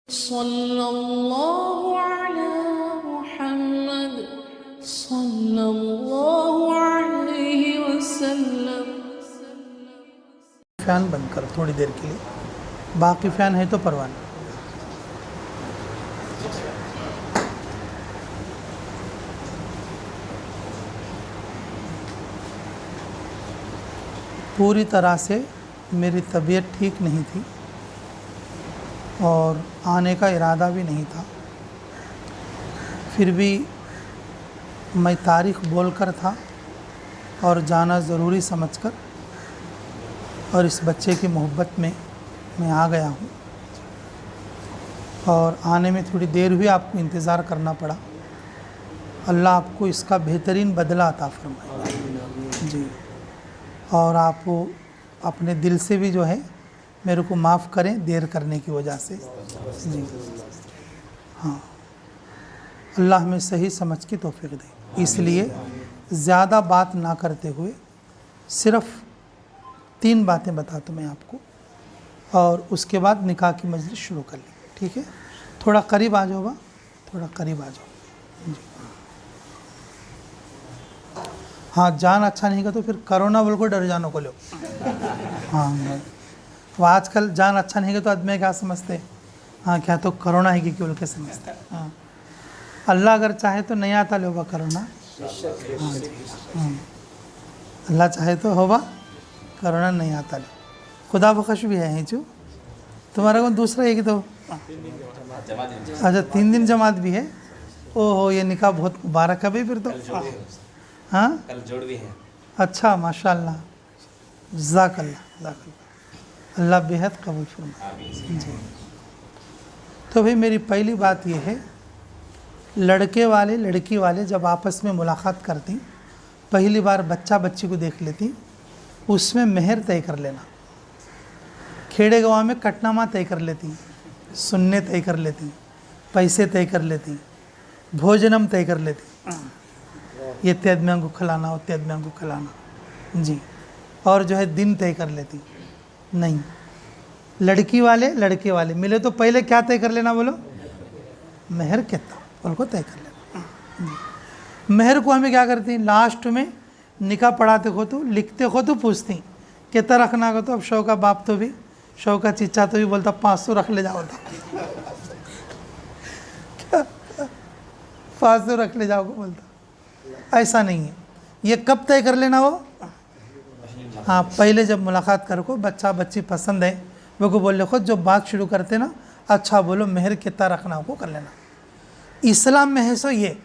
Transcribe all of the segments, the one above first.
सल्लल्लाहु अला मुहम्मद सल्लल्लाहु अलैहि वसल्लम। फ़ैन बंद कर थोड़ी देर के लिए, बाकी फ़ैन है तो परवाह नहीं। पूरी तरह से मेरी तबीयत ठीक नहीं थी और आने का इरादा भी नहीं था, फिर भी मैं तारीख़ बोलकर था और जाना ज़रूरी समझकर और इस बच्चे की मोहब्बत में मैं आ गया हूँ और आने में थोड़ी देर हुई, आपको इंतज़ार करना पड़ा। अल्लाह आपको इसका बेहतरीन बदला अता फरमाए जी, और आप अपने दिल से भी जो है मेरे को माफ़ करें देर करने की वजह से जी। हाँ, अल्लाह हमें सही समझ की तौफीक दे। इसलिए ज़्यादा बात ना करते हुए सिर्फ़ 3 बातें बताता मैं आपको और उसके बाद निकाह की मजलिस शुरू कर लेंगे, ठीक है? थोड़ा करीब आ जाओ, थोड़ा करीब आ जाओ। हाँ, जान अच्छा नहीं का तो फिर कोरोना बोल को डर जानो को लो। हाँ, तो आजकल जान अच्छा नहीं का तो आदमी क्या समझते, हाँ क्या तो कोरोना है कि बोल के समझते। हाँ, अल्लाह अगर चाहे तो नहीं आता लोगा कोरोना। हाँ, अल्लाह चाहे तो होगा कोरोना नहीं आता लो। खुदा बख्श भी है चू तुम्हारा कौन दूसरा है कि तो अच्छा 3 दिन जमात भी है। ओहो, ये निकाह बहुत मुबारक है भाई फिर तो। हाँ, कल जोड़ भी है। अच्छा, माशाल्लाह, जज़ाकल्लाह, अल्लाह बेहद कबूल फरमाए जी। तो भाई मेरी पहली बात यह है, लड़के वाले लड़की वाले जब आपस में मुलाकात करती, पहली बार बच्चा बच्ची को देख लेती, उसमें मेहर तय कर लेना। खेड़े गाँव में कटनामा तय कर लेती, सुन्ने तय कर लेती, पैसे तय कर लेती, भोजनम तय कर लेती, ये त्यादमियाँ को खिलाना और त्यादमियाँ को खिलाना जी, और जो है दिन तय कर लेती। नहीं, लड़की वाले लड़के वाले मिले तो पहले क्या तय कर लेना बोलो, मेहर कितना उनको तय कर लेना। मेहर को हमें क्या करती, लास्ट में निकाह पढ़ाते हो तो लिखते हो तो पूछती कितना रखना को, तो अब शौ का बाप तो भी, शौ का चिच्चा तो भी बोलता 500 रख ले जाओ, तो 500 रख ले जाओ बोलता। ऐसा नहीं है, ये कब तय कर लेना हो, हाँ पहले जब मुलाकात करो को बच्चा बच्ची पसंद है वो को बोल ले खुद, जो बात शुरू करते ना अच्छा बोलो मेहर कितना रखना को कर लेना। इस्लाम में है सो ये,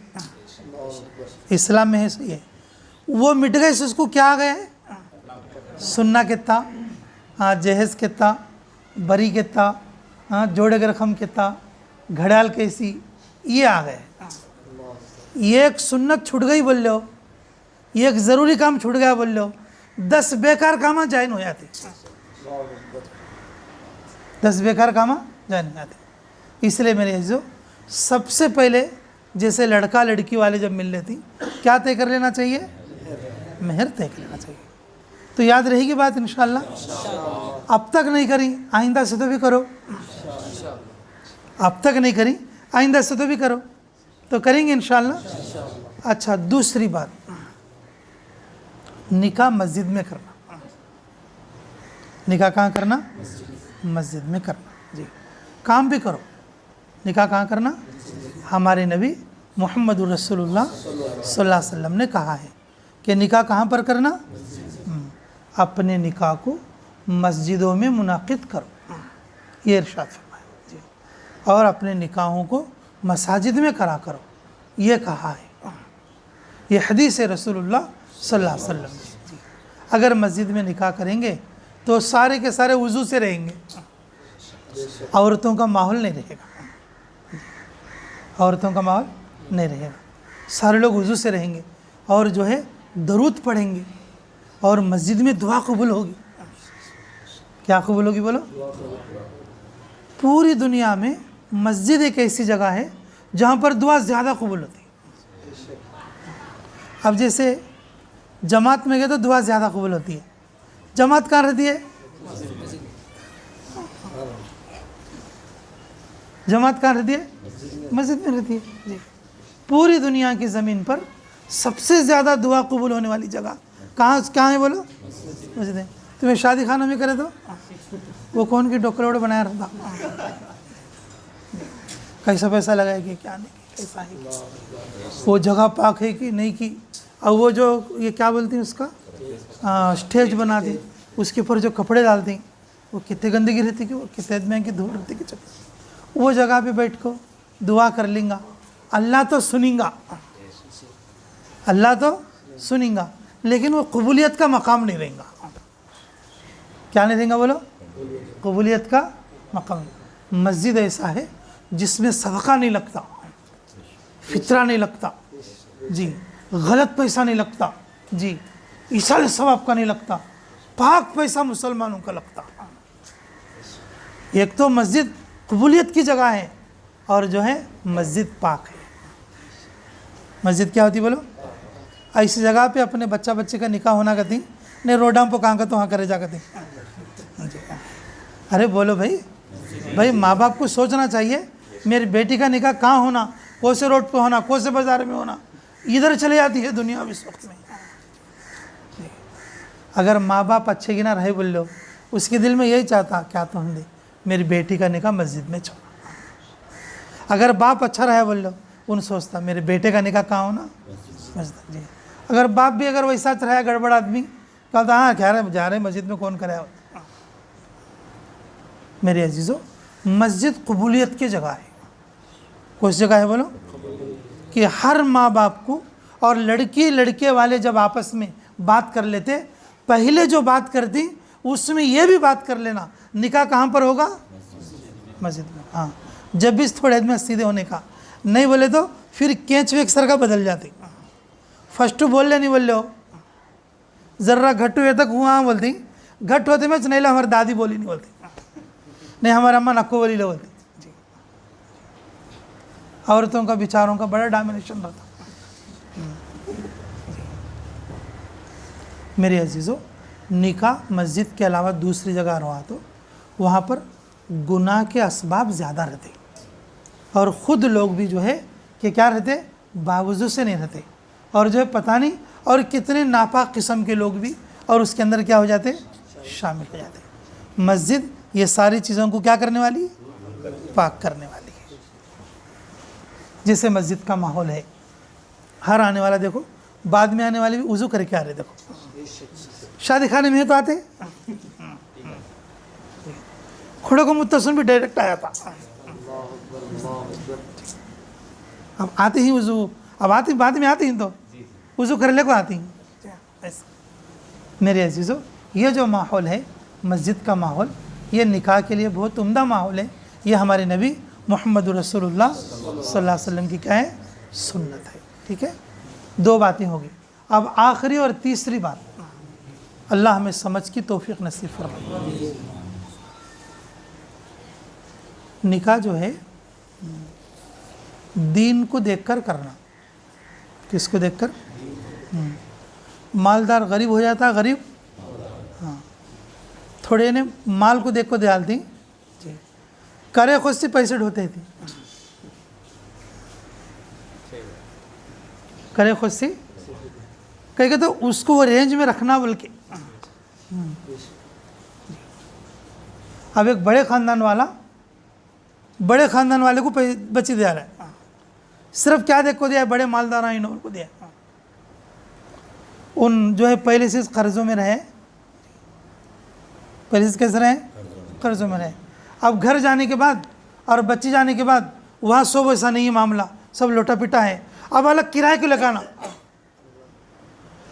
इस्लाम में है सो ये, वो मिट गए सो उसको क्या आ गए, सुन्ना कितना, हाँ जहेज़ कितना, बरी कितना, हाँ जोड़े के रकम कितना, घड़ियाल कैसी, ये आ गए। ये एक सुन्नत छूट गई बोल लो, ये एक ज़रूरी काम छूट गया बोल लो, 10 बेकार कामा जाइन हो जाती, 10 बेकार कामा जाइन हो जाती। इसलिए मेरे जो सबसे पहले जैसे लड़का लड़की वाले जब मिल लेती क्या तय कर लेना चाहिए, मेहर तय कर लेना चाहिए। तो याद रहेगी बात इंशाअल्लाह। अब तक नहीं करी आइंदा से तो भी करो, अब तक नहीं करी आइंदा से तो भी करो, तो करेंगे इंशाअल्लाह। अच्छा, दूसरी बात, निकाह मस्जिद में करना। निकाह कहाँ करना, मस्जिद में करना जी। काम भी करो, निकाह कहाँ करना, हमारे नबी मुहम्मदुर रसूलुल्लाह सल्लल्लाहु अलैहि वसल्लम ने कहा है कि निकाह कहाँ पर करना, अपने निकाह को मस्जिदों में मुनाकिद करो, ये इरशाद फरमाया जी, और अपने निकाहों को मसाजिद में करा करो, ये कहा है। ये हदीस है रसूलुल्लाह सल्लल्लाहु अलैहि वसल्लम जी। अगर मस्जिद में निकाह करेंगे तो सारे के सारे वज़ू से रहेंगे, औरतों का माहौल नहीं रहेगा, औरतों का माहौल नहीं रहेगा, सारे लोग वज़ू से रहेंगे और जो है दरूद पढ़ेंगे और मस्जिद में दुआ कबूल होगी। क्या कबूल होगी बोलो, पूरी दुनिया में मस्जिद एक ऐसी जगह है जहाँ पर दुआ ज़्यादा कबूल होती है। अब जैसे जमात में गए तो दुआ ज़्यादा कबूल होती है, जमात कहाँ रहती है, जमात कहाँ रहती है? मस्जिद में रहती है जी। पूरी दुनिया की ज़मीन पर सबसे ज़्यादा दुआ कबूल होने वाली जगह कहाँ है बोलो? मस्जिद है। तुम्हें शादी खाना में करे तो वो कौन की डोकरोड़ बनाया रहता, कैसा पैसा लगाए कि क्या नहीं की, कैसा है, वो जगह पाक है कि नहीं की। और वो जो ये क्या बोलती हैं उसका स्टेज बना दी, उसके ऊपर जो कपड़े डालती हैं वो कितने गंदगी रहती कि वो कितने आदमी की धूल रहती कि चक्कर। वो जगह पे बैठ को दुआ कर लेंगा, अल्लाह तो सुनेगा, अल्लाह तो सुनेगा, लेकिन वो कबूलियत का मकाम नहीं रहेगा। क्या नहीं देंगे बोलो? कबूलियत का मकाम। मस्जिद ऐसा है जिसमें सदका नहीं लगता, फितरा नहीं लगता जी, गलत पैसा नहीं लगता जी, ईसाल सवाब का नहीं लगता, पाक पैसा मुसलमानों का लगता। एक तो मस्जिद कबूलियत की जगह है और जो है मस्जिद पाक है। मस्जिद क्या होती बोलो? ऐसी जगह पे अपने बच्चे का निकाह होना करती नहीं, रोडाम पर कहाँ का तो वहाँ करे जा करती। अरे बोलो भाई माँ बाप को सोचना चाहिए मेरी बेटी का निकाह कहाँ होना, कौन से रोड पे होना, कौन से बाज़ार में होना। इधर चले जाती है दुनिया इस वक्त में। अगर माँ बाप अच्छे की ना रहे बोल लो, उसके दिल में यही चाहता क्या तो हम दे मेरी बेटी का निकाह मस्जिद में छोड़ा। अगर बाप अच्छा रहा बोल लो, उन सोचता मेरे बेटे का निकाह कहाँ होना, मस्जिद जी। अगर बाप भी अगर वैसा रहा गड़बड़ आदमी, कहता हाँ कह रहे जा रहे मस्जिद में कौन कराया। मेरे अजीज़ों, मस्जिद कबूलियत की जगह है। कौन सी जगह है बोलो? कि हर माँ बाप को, और लड़की लड़के वाले जब आपस में बात कर लेते, पहले जो बात करती उसमें ये भी बात कर लेना निकाह कहाँ पर होगा? मस्जिद में। हाँ, जब भी थोड़े में सीधे होने का नहीं बोले तो फिर कैच वेक सर का बदल जाती। फर्स्ट बोल ले नहीं बोल लो, ज़र्रा घट हुए तक हुआ बोलती, घट होते में नहीं ला हमारी दादी बोली नहीं बोलती, नहीं हमारा अम्मा नक्को बोली लो बोलती जी। औरतों का विचारों का बड़ा डोमिनेशन रहता। मेरे अजीज़ों, निकाह मस्जिद के अलावा दूसरी जगह रहा तो वहाँ पर गुनाह के असबाब ज़्यादा रहते और ख़ुद लोग भी जो है कि क्या रहते, बावजूद से नहीं रहते, और जो है पता नहीं और कितने नापाक किस्म के लोग भी और उसके अंदर क्या हो जाते, शामिल हो जाते। मस्जिद ये सारी चीज़ों को क्या करने वाली, पाक करने वाली है। जैसे मस्जिद का माहौल है, हर आने वाला देखो, बाद में आने वाले भी वज़ू करके आ रहे। देखो शादी खाने में तो आते, खुड़ो को मुत्तसम भी डायरेक्ट आया था, अब आते ही वज़ू, अब आती बाद में आती हैं तो वज़ू कर ले को आती हैं। मेरे अजीज़ों, ये जो माहौल है मस्जिद का माहौल, ये निकाह के लिए बहुत उम्दा माहौल है। ये हमारे नबी मोहम्मद रसूलुल्लाह सल्लल्लाहु अलैहि वसल्लम की क्या है, सुन्नत है। ठीक है, दो बातें होगी। अब आखिरी और तीसरी बात, अल्लाह हमें समझ की तौफीक नसीब फरमाए। निकाह जो है दीन को देखकर करना। किसको देखकर? मालदार गरीब हो जाता, गरीब हाँ, थोड़े ने माल को देख को डालती, करे खुद से पैसे ढोते थे, करे खुद से कहेगा तो उसको वो रेंज में रखना बोल के। अब एक बड़े ख़ानदान वाले को बच्चे दे रहा है, सिर्फ क्या देख को दिया, बड़े मालदार हैं इन्होंने को दिया, उन जो है पहले से कर्ज़ों में रहे, पहले से कैसे रहे, कर्ज़ों में रहे। अब घर जाने के बाद और बच्चे जाने के बाद वहाँ सब ऐसा नहीं है मामला, सब लोटा पिटा है। अब अलग किराए को लगाना,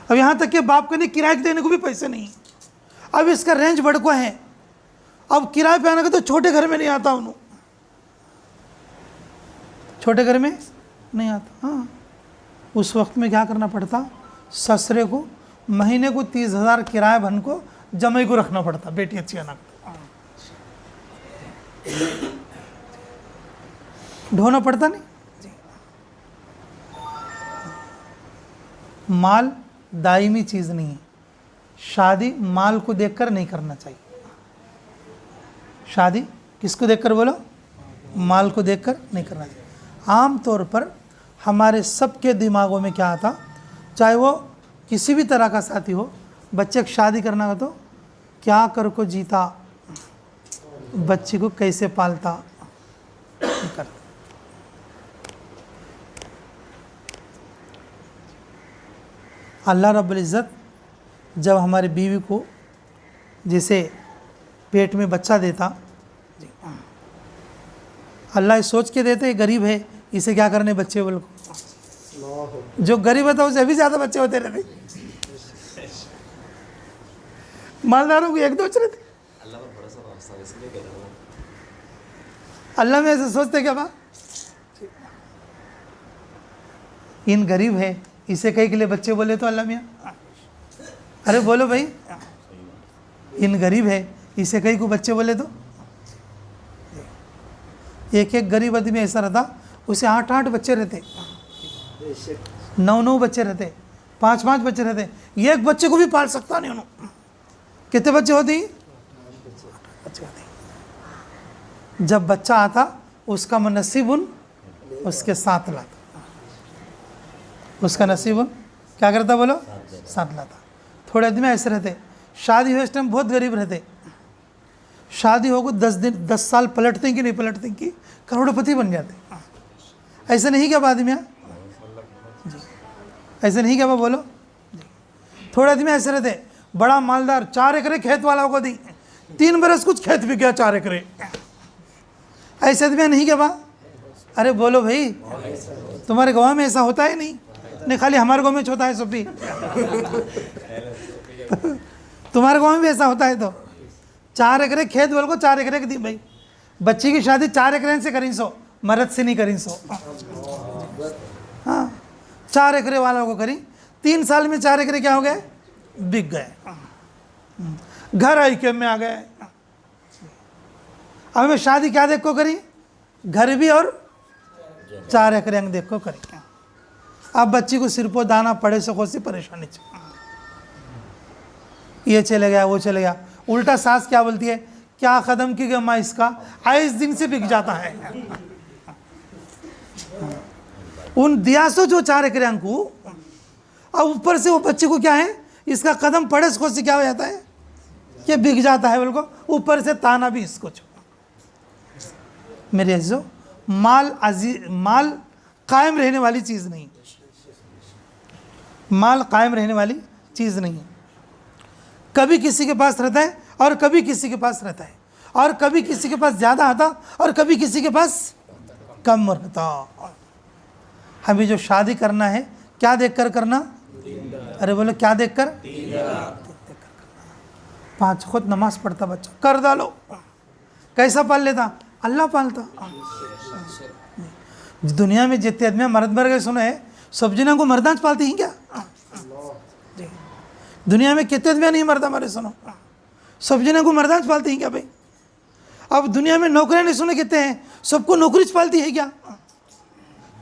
अब यहाँ तक कि बाप को नहीं किराए देने को भी पैसे नहीं। अब इसका रेंज बड़ को है, अब किराए पे आने का तो छोटे घर में नहीं आता, उन्होंने छोटे घर में नहीं आता। हाँ, उस वक्त में क्या करना पड़ता, ससुरे को महीने को 30,000 किराया भन को जमाई को रखना पड़ता, बेटी अच्छी है ना, ढोना पड़ता नहीं। माल दायमी चीज़ नहीं है, शादी माल को देखकर नहीं करना चाहिए। शादी किसको देखकर बोलो, माल को देखकर नहीं करना चाहिए। आम तौर पर हमारे सबके दिमागों में क्या आता, चाहे वो किसी भी तरह का साथी हो, बच्चे की शादी करना हो तो क्या कर को जीता, बच्ची को कैसे पालता, कर। अल्लाह रब्बुल इज़्ज़त जब हमारी बीवी को जैसे पेट में बच्चा देता, अल्लाह ये सोच के देते गरीब है इसे क्या करने बच्चे बोल को, जो गरीब होता है उसे अभी ज़्यादा बच्चे होते रहते, मालदारों को एक दो रहते। अल्लाह में ऐसे सोचते क्या बा, इन गरीब है इसे कई के लिए बच्चे बोले तो अल्लाह मियाँ, अरे बोलो भाई, इन गरीब है इसे कई को बच्चे बोले तो। एक एक गरीब आदमी ऐसा रहता उसे 8-8 बच्चे रहते, 9-9 बच्चे रहते, 5-5 बच्चे रहते, एक बच्चे को भी पाल सकता नहीं उन्होंने। कितने बच्चे होती, बच्चे होते। जब बच्चा आता उसका नसीब उन उसके साथ लाता, उसका नसीब उन क्या करता बोलो, साथ लाता। थोड़े आदमी ऐसे रहते, शादी हुए इस टाइम बहुत गरीब रहते, शादी होगा 10 साल पलटते हैं कि नहीं पलटते हैं कि करोड़पति बन जाते। ऐसे नहीं क्या बात में जी, ऐसे नहीं क्या बात बोलो जी। थोड़े आदमी ऐसे रहते, बड़ा मालदार 4 एकड़ खेत वाला को दी, 3 बरस कुछ खेत भी गया 4 एकड़, ऐसे आदमी नहीं क्या बात। अरे बोलो भाई, तुम्हारे गाँव में ऐसा होता है नहीं, नहीं खाली हमारे गाँव में होता है सब भी तुम्हारे गाँव में भी ऐसा होता है तो 4 एकड़ खेत बोल को 4 एकड़ दी भाई, बच्ची की शादी 4 एकड़ से करी सो, मर्द से नहीं करी सो। हाँ 4 एकड़ वालों को करी, 3 साल में 4 एकड़ क्या हो गए, बिक गए, घर आई के में आ गए। अब मैं शादी क्या देख को करी, घर भी और 4 एकड़ अंग देख को करी। अब बच्ची को सिर पर दाना पड़े से कोई सी परेशानी, ये चले गया वो चले गया। उल्टा सास क्या बोलती है, क्या कदम की गया माँ इसका, आए इस दिन से बिक जाता है। उन दिया सो जो 4 एकड़ अंक को, अब ऊपर से वो बच्चे को क्या है, इसका कदम पड़े से क्या हो जाता है कि बिक जाता है बोल को, ऊपर से ताना भी इसको। मेरे अजीजों, माल कायम रहने वाली चीज़ नहीं, माल कायम रहने वाली चीज़ नहीं है। कभी किसी के पास रहता है और कभी किसी के पास रहता है, और कभी किसी के पास ज़्यादा आता और कभी किसी के पास कम रहता। हमें जो शादी करना है क्या देखकर करना, अरे बोलो क्या देखकर, 5 खुद नमाज पढ़ता बच्चा कर डालो, कैसा पाल लेता, अल्लाह पालता। दुनिया में जितने आदमी मर्द मर गए सुने हैं, सब जन को मर्दांच पालती हैं क्या, दुनिया में कितने आदमी नहीं मरदा मरे सुनो, सब जन को मर्दांच पालती हैं क्या भाई। अब दुनिया में नौकरियां नहीं सुने कितने हैं, सबको नौकरी पालती है क्या।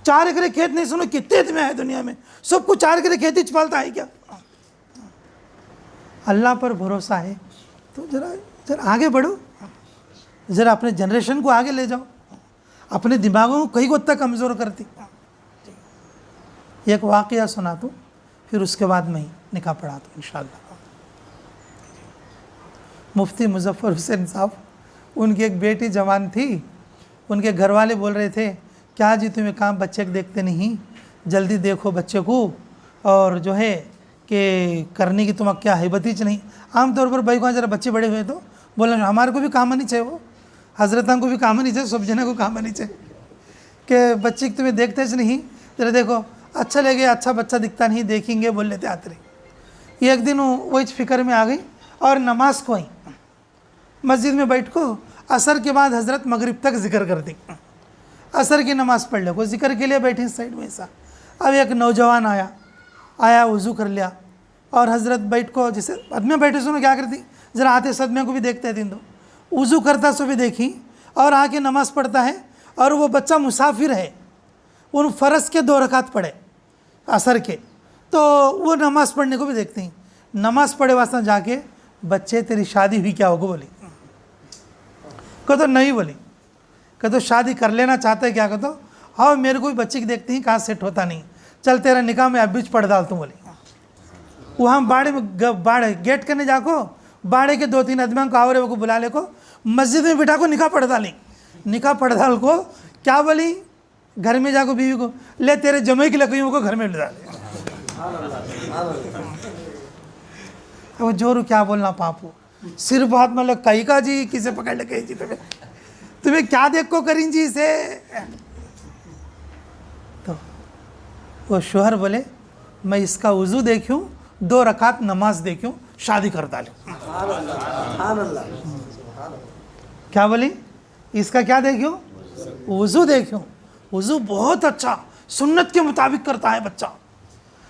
4 एकड़ खेत नहीं सुनो कितने आदमी है दुनिया में, सबको 4 एकड़ खेती पालता है क्या। अल्लाह पर भरोसा है तो जरा आगे बढ़ो, ज़रा अपने जनरेशन को आगे ले जाओ, अपने दिमागों को कहीं को तक कमज़ोर करती। एक वाक़या सुना दूँ फिर उसके बाद मैं निकाह पढ़ा दूँ इंशाअल्लाह। मुफ्ती मुजफ्फर हुसैन साहब, उनकी एक बेटी जवान थी, उनके घर वाले बोल रहे थे क्या जी तुम्हें काम बच्चे को देखते नहीं, जल्दी देखो बच्चे को, और जो है कि करने की तुम्हें क्या हैबतीच नहीं। आमतौर पर भाई को जरा बच्चे बड़े हुए तो बोला हमारे को भी काम नहीं चाहिए, वो हजरतों को भी काम नहीं चाहिए, सब जने को काम नहीं चाहिए कि बच्चे तुम्हें देखते नहीं, जरा देखो अच्छा लगे, अच्छा बच्चा दिखता नहीं, देखेंगे बोल लेते आते रहे। एक दिन वो इस फिक्र में आ गई और नमाज को आई, मस्जिद में बैठ को असर के बाद हज़रत मगरिब तक जिक्र कर दी, असर की नमाज़ पढ़ लो, कोई जिक्र के लिए बैठी साइड में ऐसा। अब एक नौजवान आया वज़ू कर लिया और हज़रत बैठ को जैसे आदमी बैठे सुनो क्या करती, ज़रा आते सदमे को भी देखते थे, तो वज़ू करता सो भी देखी और आके नमाज़ पढ़ता है, और वो बच्चा मुसाफिर है, उन फ़र्ज़ के 2 रकात पढ़े असर के, तो वो नमाज़ पढ़ने को भी देखते हैं। नमाज़ पढ़े वास्ता जाके बच्चे तेरी शादी हुई क्या होगा बोली, को तो नहीं बोली, कह तो शादी कर लेना चाहते है क्या? कह तो हाँ मेरे को भी बच्चे की देखती हैं कहाँ सेट होता नहीं, चल तेरा निकाह में अब बीच पड़ डाल तू। बोली वहाँ बाड़े में बाड़े गेट करने जाको, बाड़े के 2-3 आदमियों को आवरे को बुला ले को, मस्जिद में बिठा को निकाह पढ़ डाली। निकाह पढ़ डाल को क्या बोली, घर में जाको बीवी को ले तेरे जमाई की लकड़ियों को घर में ले डाले। वो जोरू क्या बोलना पापू, सिर्फ हाथ में लग कही का जी किसे पकड़ ले कही जी तुम्हें क्या देख को करीं जी से। तो वो शोहर बोले मैं इसका वजू देखूं, 2 रकात नमाज देखूं, शादी कर डालूं। क्या बोली, इसका क्या देखूं, वजू देखूं, वजू बहुत अच्छा सुन्नत के मुताबिक करता है बच्चा।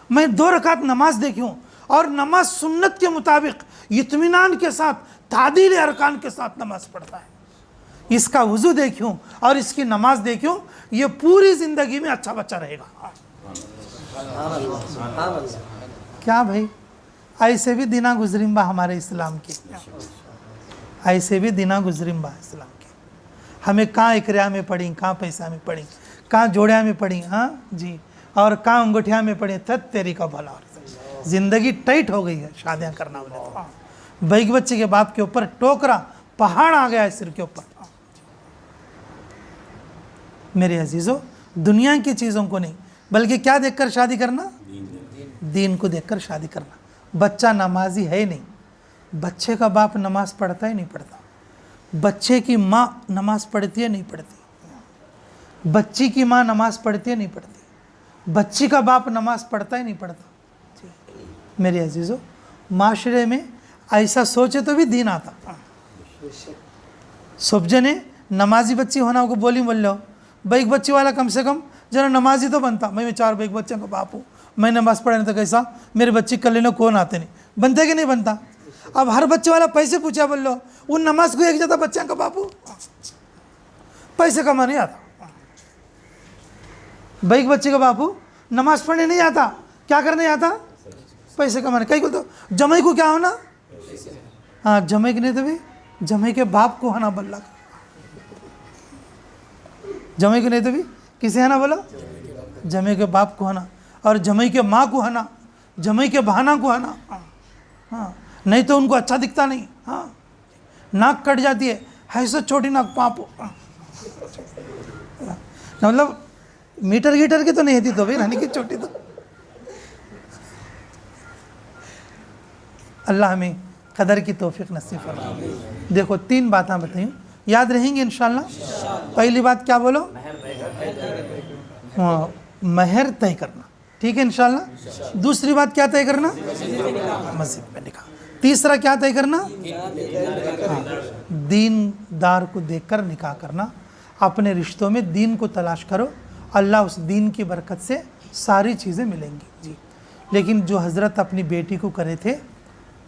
मैं 2 रकात नमाज देखूं और नमाज सुन्नत के मुताबिक इत्मीनान के साथ तादील अरकान के साथ नमाज पढ़ता है। इसका वजू देखूं और इसकी नमाज देखूं, ये पूरी जिंदगी में अच्छा बच्चा रहेगा। क्या भाई, ऐसे भी दिना गुजरिम्बा हमारे इस्लाम के, ऐसे भी दिना गुजरिम्बा इस्लाम के। हमें कहाँ इकरिया में पढ़ी, कहाँ पैसा में पढ़ी, कहाँ जोड़िया में पढ़ी, हाँ जी, और कहाँ अंगूठिया में पढ़ी, तब तेरी का भला। जिंदगी टाइट हो गई है शादियाँ करना वाले तो। बैग बच्चे के बाप के ऊपर टोकरा पहाड़ आ गया है सिर के ऊपर। मेरे अजीजों, दुनिया की चीज़ों को नहीं बल्कि क्या देखकर शादी करना, दीन को देखकर शादी करना। बच्चा नमाजी है नहीं, बच्चे का बाप नमाज पढ़ता है नहीं पढ़ता, बच्चे की माँ नमाज पढ़ती है नहीं पढ़ती, बच्ची की माँ नमाज पढ़ती है नहीं पढ़ती, बच्ची का बाप नमाज पढ़ता है नहीं पढ़ता। मेरे अजीज़ों, माशरे में ऐसा सोचे तो भी दीन आता। सब जने नमाजी बच्ची होना को बोली बोल लो, बैग बच्ची वाला कम से कम जरा नमाजी तो बनता। मैं 4 बैग बच्चों का बाप हूँ, मैं नमाज पढ़ने तो कैसा मेरे बच्ची कर लेना कौन आते नहीं, बनते कि नहीं बनता। अब हर बच्चे वाला पैसे पूछा बोल लो, वो नमाज को एक जाता बच्चों का बापू, पैसे कमा नहीं आता। बैग बच्चे का बापू नमाज पढ़ने नहीं आता, क्या करने आता, पैसे कमाने। कहीं को तो जमाई को क्या होना, हाँ जमाई के नहीं तो भी जमाई के बाप को है ना बल्ला, जमाई के नहीं तो भी किसे है ना बोला, जमाई के बाप को है ना, और जमाई के माँ को है ना, जमाई के बहाना को है ना। हाँ नहीं तो उनको अच्छा दिखता नहीं, हाँ नाक कट जाती है, ऐसा छोटी नाक पापो, मतलब मीटर गिटर की तो नहीं थी तो भाई रानी की छोटी तो। अल्लाह हमें कदर की तौफीक नसीब फरमाए। देखो 3 बातें बताई, याद रहेंगी इंशाल्लाह। पहली बात क्या बोलो, हाँ महर तय करना, ठीक है इंशाल्लाह। दूसरी बात क्या तय करना, मस्जिद में निकाह। तीसरा क्या तय करना, हाँ दीनदार को देखकर निकाह करना। अपने रिश्तों में दीन को तलाश करो, अल्लाह उस दीन की बरकत से सारी चीज़ें मिलेंगी जी। लेकिन जो हज़रत अपनी बेटी को करे थे,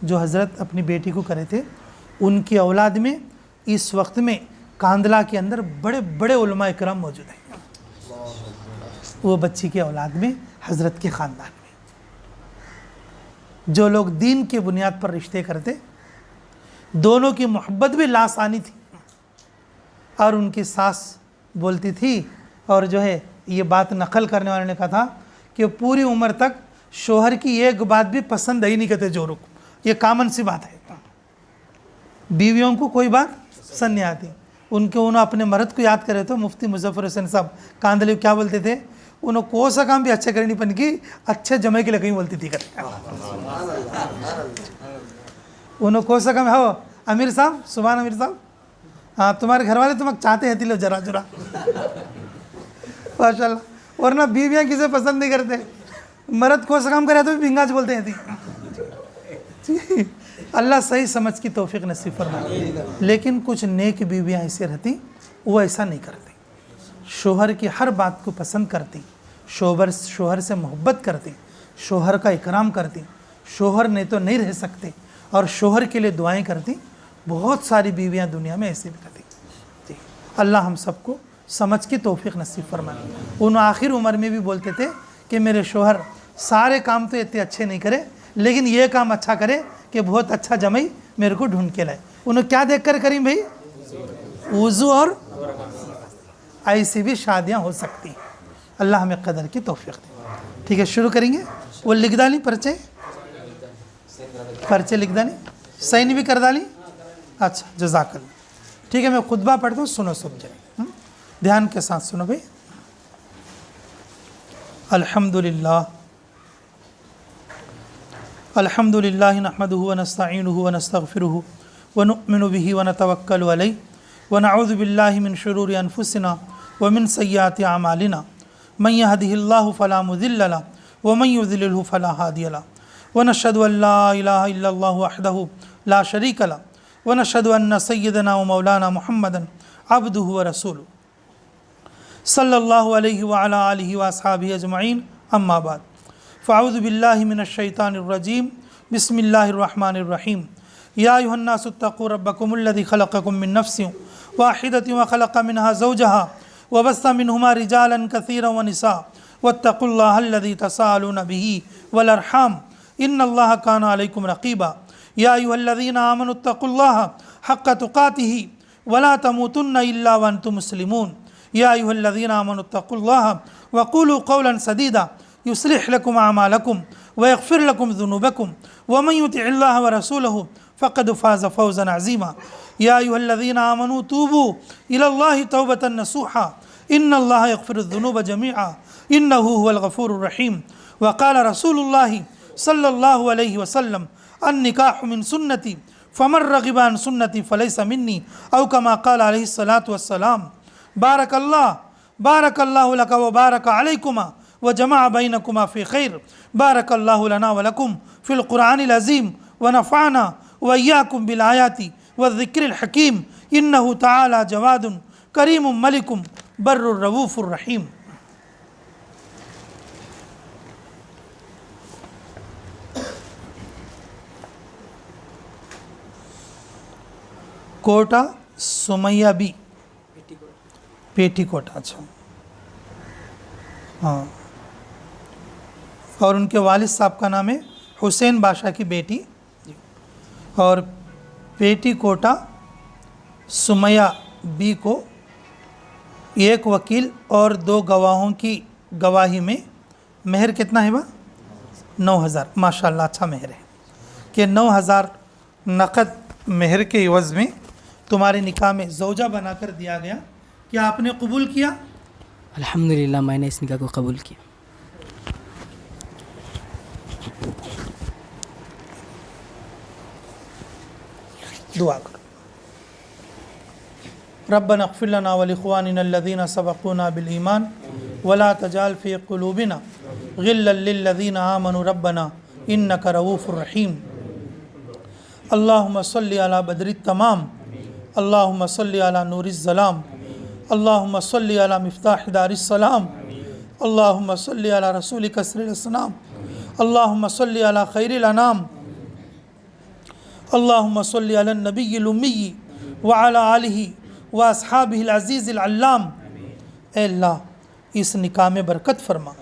जो हज़रत अपनी बेटी को करे थे, उनकी औलाद में इस वक्त में कांदला के अंदर बड़े बड़े उलमा इकराम मौजूद हैं। वो बच्ची की औलाद में, हज़रत के ख़ानदान में जो लोग दीन की बुनियाद पर रिश्ते करते, दोनों की मोहब्बत भी लासानी थी। और उनकी सास बोलती थी, और जो है ये बात नकल करने वाले ने कहा था कि पूरी उम्र तक शोहर की एक बात भी पसंद ही नहीं करते जोरों को। ये कॉमन सी बात है, बीवियों को कोई बात पसंद नहीं आती। उन्होंने अपने मर्द को याद करे तो मुफ्ती मुजफ्फर हुसैन साहब कांदली क्या बोलते थे, उन्होंने को सा काम भी अच्छा करनी पन की, अच्छे जमे के लिए कहीं बोलती थी कर। उन्होंने को सा काम हो अमीर साहब, सुभान अमीर साहब, हाँ तुम्हारे घर वाले तुम्हें चाहते हैं तिलो जरा जरा माशाल्लाह। वरना बीवियाँ किसे पसंद नहीं करते, मर्द को सा काम करे तो भी भिंगाज बोलते हैं थी। अल्लाह सही समझ की तौफीक नसीब फरमाए। लेकिन कुछ नेक बीवियाँ ऐसे रहती, वो ऐसा नहीं करती, शोहर की हर बात को पसंद करती, शोहर से मोहब्बत करती, शोहर का इकराम करती, शोहर ने तो नहीं रह सकते और शोहर के लिए दुआएं करती। बहुत सारी बीवियाँ दुनिया में ऐसे भी रहती जी। अल्लाह हम सबको समझ की तौफीक नसीब फरमाए। उन आखिर उम्र में भी बोलते थे कि मेरे शोहर सारे काम तो इतने अच्छे नहीं करे, लेकिन ये काम अच्छा करे कि बहुत अच्छा जमाई मेरे को ढूंढ के लाए। उन्होंने क्या देख कर करी भाई, वज़ू और ऐसी भी शादियाँ हो सकती हैं। अल्लाह हमें कदर की तौफीक दे। ठीक है, शुरू करेंगे। वो लिख डाली पर्चे लिख डाली, साइन भी कर डाली। अच्छा, जज़ाकल्लाह। ठीक है, मैं खुतबा पढ़ता हूँ, सुनो सब जने, ध्यान के साथ सुनो भाई। अल्हम्दुलिल्लाह अल्हम्दुलिल्लाह नहमदुहु व नस्तईनुहु व नस्तगफिरुहु व नु'मिनु बिही व नतवक्कलु अलैहि व नऊज़ु बिल्लाहि मिन शुरूरि अनफुसिना व मिन सय्यिआति अमालिना मन यहदिहिल्लाहु फला मुदिल्ल लहु व मन युद्लिलहु फला हादिय लहु व नशहदु अन ला इलाहा इल्लल्लाहु वहदहु ला शरीक लहु व नशहदु अन्न सय्यदना व मौलाना मुहम्मदन अब्दुहु व रसूलुहु सल्लल्लाहु अलैहि व अला आलिहि व अस्हाबिहि अजमईन, अम्मा बाद। फ़अऊज़ु बिल्लाहि मिनश शैतानिर रजीम, बिस्मिल्लाहिर रहमानिर रहीम। या अय्युहन्नासु इत्तक़ू रब्बकुमुल्लज़ी ख़लक़कुम मिन नफ़्सिन वाहिदतिन व ख़लक़ मिनहा ज़ौजहा व बस्स मिनहुमा रिजालन कसीरन व निसा वत्तक़ुल्लाहल्लज़ी तसाअलून बिही वल अर्हाम इन्नल्लाहा काना अलैकुम रक़ीबा। या अय्युहल्लज़ीना आमनु इत्तक़ुल्लाह हक़्क़ तुक़ातिही व ला तमूतुन्न इल्ला व अंतुम मुस्लिमून। या अय्युहल्लज़ीना आमनु इत्तक़ुल्लाह व क़ूलू क़ौलन सदीदा युस्लिह लकुम अमालकुम व यग़फ़िर लकुम ज़ुनूबकुम व मन युतिइल्लाह व रसूलहु फ़क़द फ़ाज़ फ़ौज़न अज़ीमा। या अय्युहल्लज़ीना आमनू तूबू इलल्लाहि तौबतन नसूहा इन्नल्लाहा यग़फ़िरुज़्ज़ुनूब जमीआ इन्नहु हुवल गफ़ूरुर रहीम। व क़ाल रसूलुल्लाहि सल्लल्लाहु अलैहि वसल्लम अन्निकाहु मिन सुन्नती फ़मन रग़िबा अन सुन्नती फ़लैसा मिन्नी औ कमा क़ाल अलैहिस्सलातु वस्सलाम। बारकल्लाहु लका व बारक अलैकुमा व जमा बैनकुमा फ़ी खैर। बारकल्लाहु लना व लकुम फ़िल क़ुरआनिल अज़ीम व नफ़अना व इय्याकुम बिल आयाति व ज़िक्रिल हकीम इन्नहु तआला जवादुन करीमुम मलिकुम बर्रुर रऊफ़ुर रहीम। कोटा सुमैया बी पेटीकोट। अच्छा, हाँ। और उनके वालिद साहब का नाम है हुसैन बादशाह की बेटी। और पेटीकोटा सुमैया बी को एक वकील और 2 गवाहों की गवाही में मेहर कितना है बा? 9,000। माशाल्लाह, अच्छा मेहर है कि 9,000 नक़द मेहर के एवज़ में तुम्हारे निकाह में ज़ौजा बनाकर दिया गया। क्या आपने कबूल किया? अल्हम्दुलिल्लाह, मैंने इस निकाह को कबूल किया। दुआ करो। रब्बना इग़फ़िर लना व लिइख़्वानिना अल्लज़ीना सबक़ूना बिल ईमान व ला तजअल फ़ी क़ुलूबिना ग़िल्लन लिल्लज़ीना आमनू रब्बना इन्नका रऊफ़ुर रहीम। अल्लाहुम्मा सल्लि अला बदरित तमाम, अल्लाहुम्मा सल्लि अला नूरिज़ ज़लाम, अल्लाहुम्मा सल्लि अला मिफ़्ताह दारिस सलाम, अल्लाहुम्मा सल्लि अला रसूलिक अस्रिल सलाम, अल्लाहुम्मा सल्लि अला खैरिल अनाम, अल्लाहुम्मा सल्लि अला नबिय्यिल उम्मी व अला आलिहि व अस्हाबिहिल अज़ीज़िल अल्लाम। ए अल्लाह, इस निकाह में बरकत फरमा।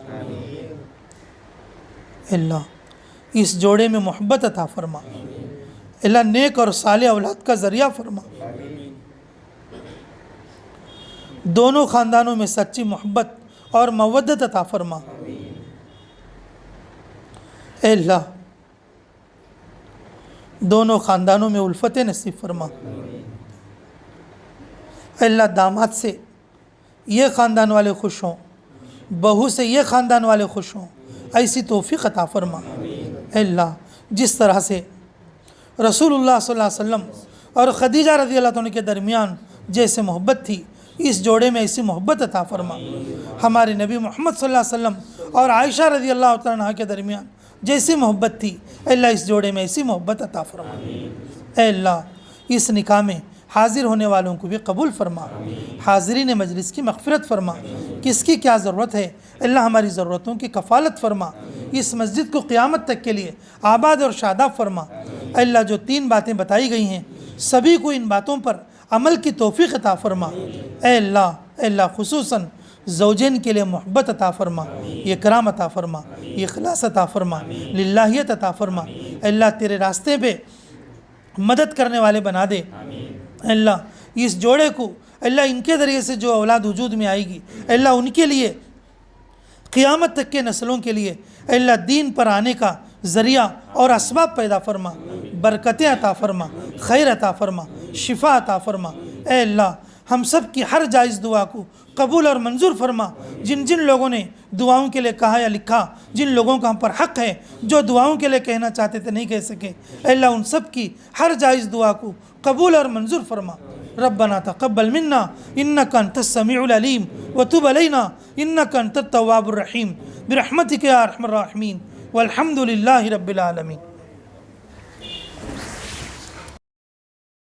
अल्लाह, इस जोड़े में मोहब्बत अता फरमा। अल्लाह, नेक और साले औलाद का ज़रिया फरमा। दोनों ख़ानदानों में सच्ची मोहब्बत और मवद्दत अता फरमा। अल्लाह, दोनों ख़ानदानों में उल्फत नसीब फरमा। अल्लाह, दामाद से ये ख़ानदान वाले खुश हों, बहू से ये ख़ानदान वाले खुश हों, ऐसी तौफ़ीक़ अता फरमा। अल्लाह, जिस तरह से रसूलुल्लाह सल्लल्लाहु अलैहि वसल्लम और खदीजा रज़ियल्लाहु अन्हा के दरमियान जैसे मोहब्बत थी, इस जोड़े में ऐसी मोहब्बत अता फरमा। हमारे नबी मोहम्मद सल्लल्लाहु अलैहि वसल्लम और आयशा रज़ियल्लाहु अन्हा के दरमियान जैसी मोहब्बत थी, अल्लाह इस जोड़े में ऐसी मोहब्बत अता फरमा। अल्लाह, इस निकाह में हाज़िर होने वालों को भी कबूल फरमा। हाज़रीन मजलिस की मग़फ़िरत फरमा। किसकी क्या ज़रूरत है, अल्लाह हमारी ज़रूरतों की कफ़ालत फरमा। इस मस्जिद को क़यामत तक के लिए आबाद और शादाब फरमा। अल्लाह, जो 3 बातें बताई गई हैं, सभी को इन बातों पर अमल की तौफ़ीक़ अता फरमा। अल्लाह, खुसूसन ज़ौजैन के लिए मोहब्बत अता फरमा, इकराम अता फरमा, इखलास अता फरमा, लिल्लाहियत अता फरमा। अल्लाह, तेरे रास्ते पे मदद करने वाले बना दे। अल्लाह, इस जोड़े को अल्लाह इनके ज़रिए से जो औलाद वजूद में आएगी अल्लाह उनके लिए क़ियामत तक के नस्लों के लिए अल्लाह दीन पर आने का ज़रिया और असबाब पैदा फरमा, बरकतें अता फरमा, खैर अता फरमा, शिफा अता फरमा। ए अल्लाह हम सब की हर जायज़ दुआ को कबूल और मंजूर फरमा। जिन जिन लोगों ने दुआओं के लिए कहा या लिखा, जिन लोगों का हम पर हक़ है, जो दुआओं के लिए कहना चाहते थे नहीं कह सके, अल्लाह उन सब की हर जायज़ दुआ को कबूल और मंजूर फरमा। रब्बना तक़ब्बल मिन्ना इन्नका अंतस समीउल अलीम व तुब अलैना इन्नका अंतत तव्वाबुर रहीम बिरहमतिका या अरहमर राहिमीन वल्हम्दुलिल्लाहि रब्बिल आलमीन।